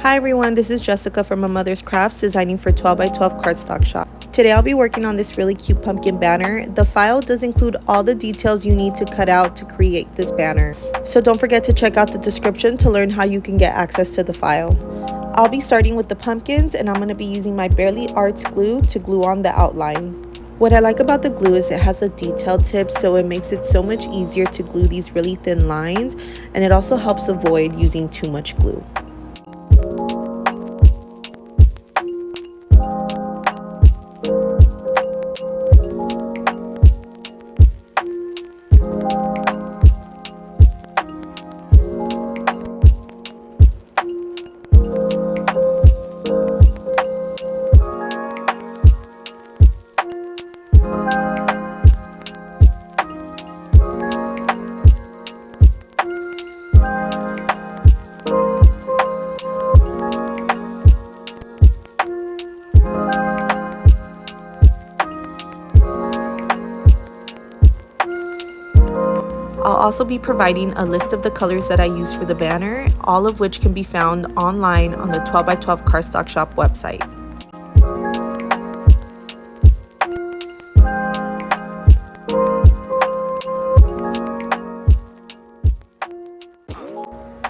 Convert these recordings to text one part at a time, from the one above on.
Hi everyone, this is Jessica from My Mother's Crafts, designing for 12 by 12 cardstock shop. Today I'll be working on this really cute pumpkin banner. The file does include all the details you need to cut out to create this banner. So don't forget to check out the description to learn how you can get access to the file. I'll be starting with the pumpkins, and I'm going to be using my Barely Arts glue to glue on the outline. What I like about the glue is it has a detail tip, so it makes it so much easier to glue these really thin lines, and it also helps avoid using too much glue. I'll also be providing a list of the colors that I use for the banner, all of which can be found online on the 12 by 12 cardstock shop website.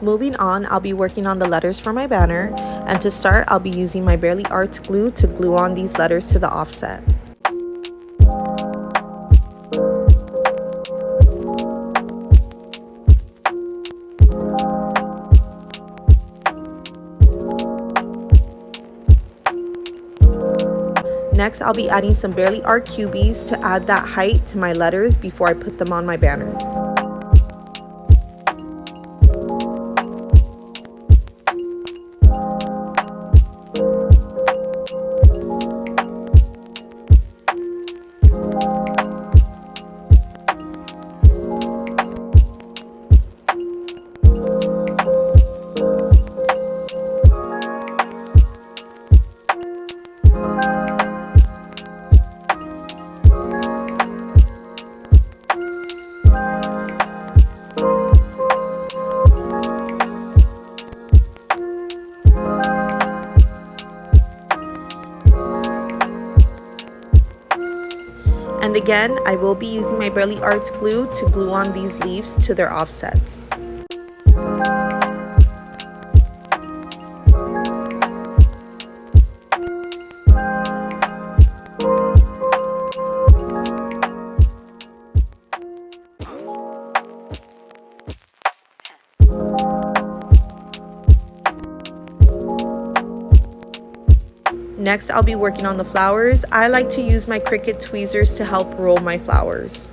Moving on, I'll be working on the letters for my banner, and to start, I'll be using my Barely Arts glue to glue on these letters to the offset. Next, I'll be adding some Barely Art cubies to add that height to my letters before I put them on my banner. And again, I will be using my Barely Arts glue to glue on these leaves to their offsets. Next, I'll be working on the flowers. I like to use my Cricut tweezers to help roll my flowers.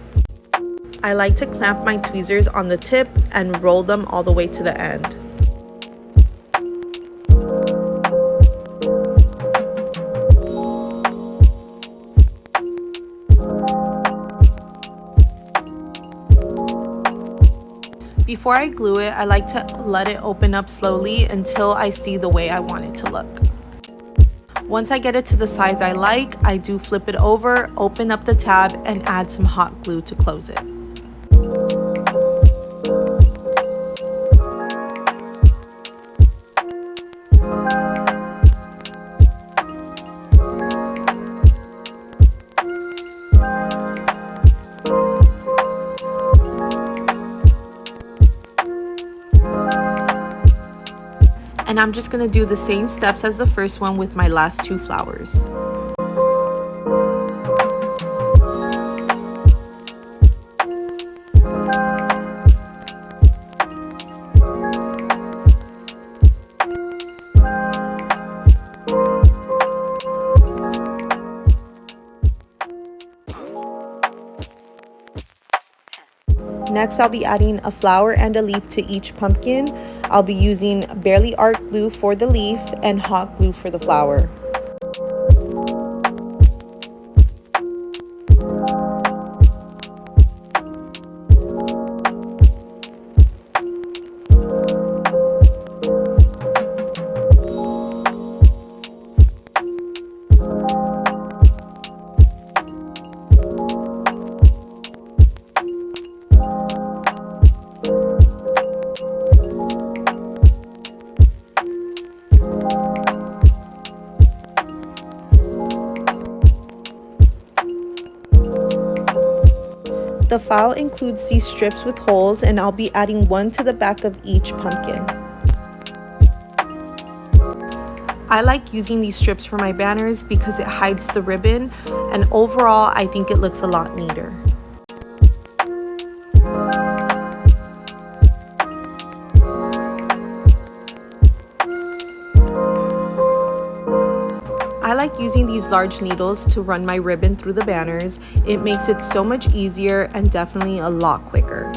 I like to clamp my tweezers on the tip and roll them all the way to the end. Before I glue it, I like to let it open up slowly until I see the way I want it to look. Once I get it to the size I like, I do flip it over, open up the tab, and add some hot glue to close it. And I'm just going to do the same steps as the first one with my last two flowers. Next, I'll be adding a flower and a leaf to each pumpkin. I'll be using Barely Art glue for the leaf and hot glue for the flower. The file includes these strips with holes, and I'll be adding one to the back of each pumpkin. I like using these strips for my banners because it hides the ribbon, and overall I think it looks a lot neater. I like using these large needles to run my ribbon through the banners. It makes it so much easier and definitely a lot quicker.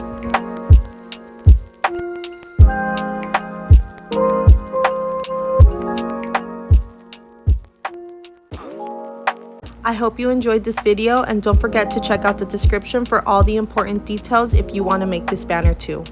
I hope you enjoyed this video, and don't forget to check out the description for all the important details if you want to make this banner too.